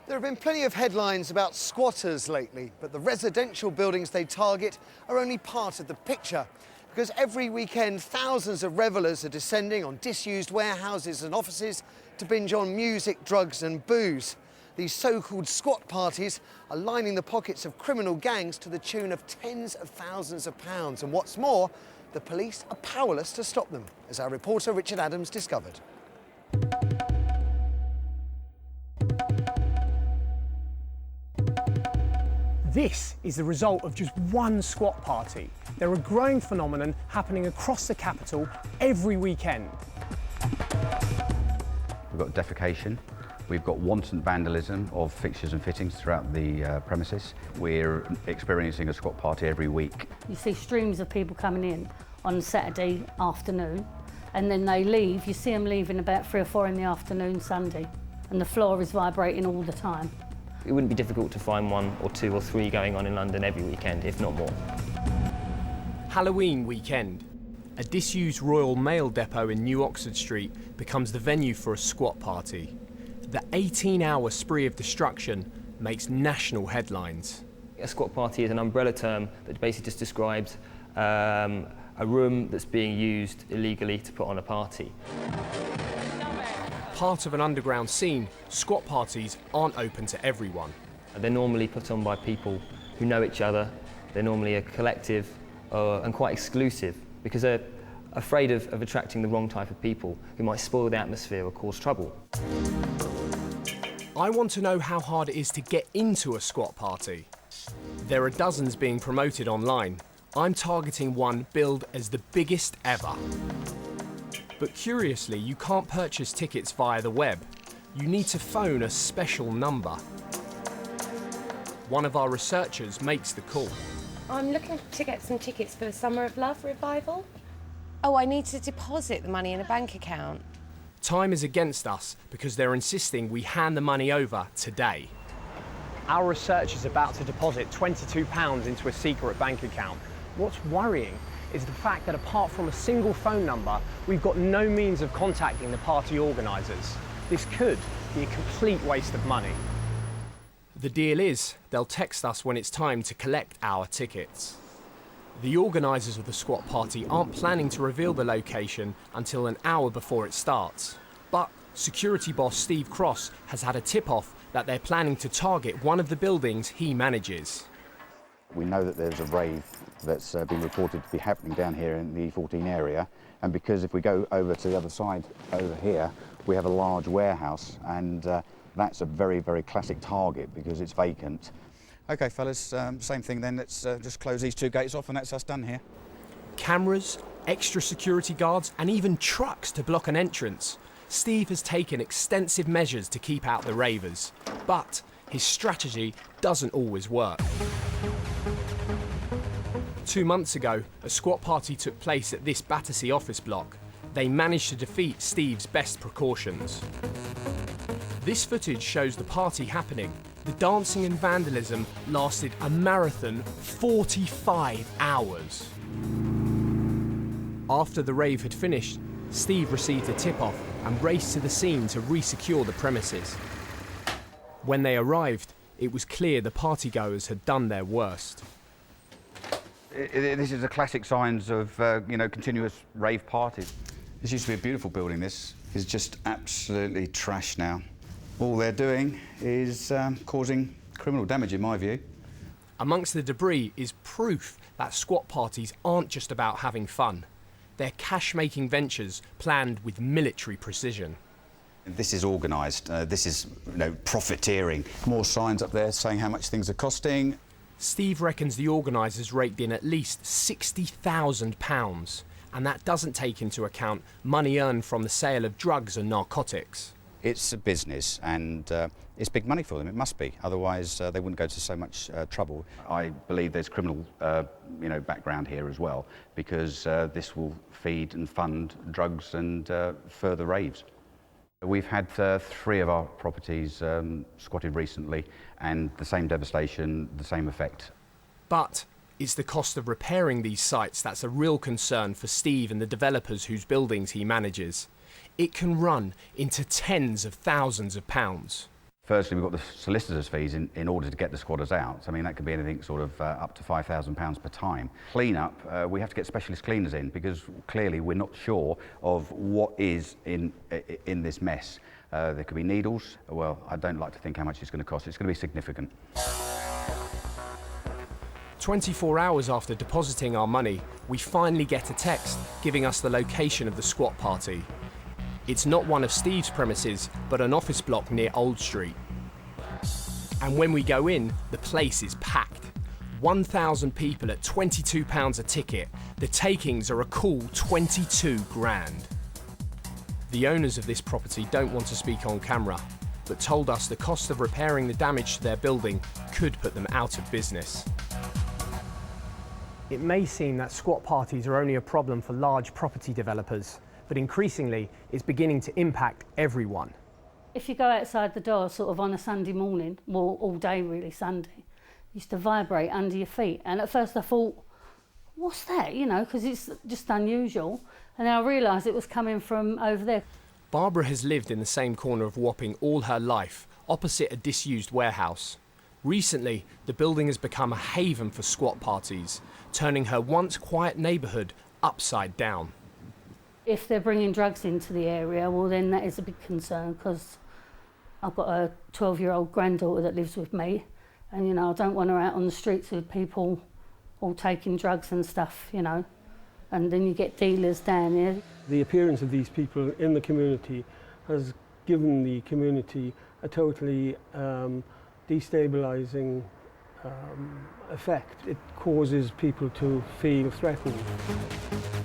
There have been plenty of headlines about squatters lately, but the residential buildings they target are only part of the picture. Because every weekend, thousands of revellers are descending on disused warehouses and offices to binge on music, drugs and booze. These so-called squat parties are lining the pockets of criminal gangs to the tune of tens of thousands of pounds. And what's more, the police are powerless to stop them, as our reporter Richard Adams discovered. This is the result of just one squat party. They're a growing phenomenon happening across the capital every weekend. We've got defecation, we've got wanton vandalism of fixtures and fittings throughout the premises. We're experiencing a squat party every week. You see streams of people coming in on Saturday afternoon, and then they leave. You see them leaving about 3 or 4 in the afternoon Sunday, and the floor is vibrating all the time. It wouldn't be difficult to find 1 or 2 or 3 going on in London every weekend, if not more. Halloween weekend. A disused Royal Mail depot in New Oxford Street becomes the venue for a squat party. The 18-hour spree of destruction makes national headlines. A squat party is an umbrella term that basically just describes a room that's being used illegally to put on a party. Part of an underground scene, squat parties aren't open to everyone. They're normally put on by people who know each other. They're normally a collective and quite exclusive because they're afraid of attracting the wrong type of people who might spoil the atmosphere or cause trouble. I want to know how hard it is to get into a squat party. There are dozens being promoted online. I'm targeting one billed as the biggest ever. But curiously, you can't purchase tickets via the web. You need to phone a special number. One of our researchers makes the call. I'm looking to get some tickets for the Summer of Love revival. Oh, I need to deposit the money in a bank account. Time is against us because they're insisting we hand the money over today. Our research is about to deposit £22 into a secret bank account. What's worrying is the fact that apart from a single phone number, we've got no means of contacting the party organisers. This could be a complete waste of money. The deal is, they'll text us when it's time to collect our tickets. The organisers of the squat party aren't planning to reveal the location until an hour before it starts. But security boss Steve Cross has had a tip-off that they're planning to target one of the buildings he manages. We know that there's a rave that's been reported to be happening down here in the E14 area, and because if we go over to the other side over here, we have a large warehouse, and that's a very, very classic target because it's vacant. OK, fellas, same thing then. Let's just close these 2 gates off and that's us done here. Cameras, extra security guards, and even trucks to block an entrance. Steve has taken extensive measures to keep out the ravers, but his strategy doesn't always work. 2 months ago, a squat party took place at this Battersea office block. They managed to defeat Steve's best precautions. This footage shows the party happening. The dancing and vandalism lasted a marathon 45 hours. After the rave had finished, Steve received a tip-off and raced to the scene to re-secure the premises. When they arrived, it was clear the partygoers had done their worst. This is the classic signs of continuous rave parties. This used to be a beautiful building. This is just absolutely trash now. All they're doing is causing criminal damage, in my view. Amongst the debris is proof that squat parties aren't just about having fun. They're cash-making ventures planned with military precision. This is organised. This is profiteering. More signs up there saying how much things are costing. Steve reckons the organisers raked in at least £60,000, and that doesn't take into account money earned from the sale of drugs and narcotics. It's a business and it's big money for them, it must be, otherwise they wouldn't go to so much trouble. I believe there's criminal background here as well, because this will feed and fund drugs and further raves. We've had 3 of our properties squatted recently, and the same devastation, the same effect. But it's the cost of repairing these sites that's a real concern for Steve and the developers whose buildings he manages. It can run into tens of thousands of pounds. Firstly, we've got the solicitors' fees in order to get the squatters out. I mean, that could be anything sort of up to £5,000 per time. Clean up, we have to get specialist cleaners in because clearly we're not sure of what is in this mess. There could be needles. Well, I don't like to think how much it's going to cost. It's going to be significant. 24 hours after depositing our money, we finally get a text giving us the location of the squat party. It's not one of Steve's premises, but an office block near Old Street. And when we go in, the place is packed. 1,000 people at £22 a ticket. The takings are a cool 22 grand. The owners of this property don't want to speak on camera, but told us the cost of repairing the damage to their building could put them out of business. It may seem that squat parties are only a problem for large property developers, but increasingly it's beginning to impact everyone. If you go outside the door sort of on a Sunday morning, well, all day really Sunday, it used to vibrate under your feet. And at first I thought, what's that? You know, because it's just unusual. And then I realised it was coming from over there. Barbara has lived in the same corner of Wapping all her life, opposite a disused warehouse. Recently, the building has become a haven for squat parties, turning her once quiet neighbourhood upside down. If they're bringing drugs into the area, well then that is a big concern because I've got a 12-year-old granddaughter that lives with me and, you know, I don't want her out on the streets with people all taking drugs and stuff, you know, and then you get dealers down here. The appearance of these people in the community has given the community a totally destabilising effect. It causes people to feel threatened.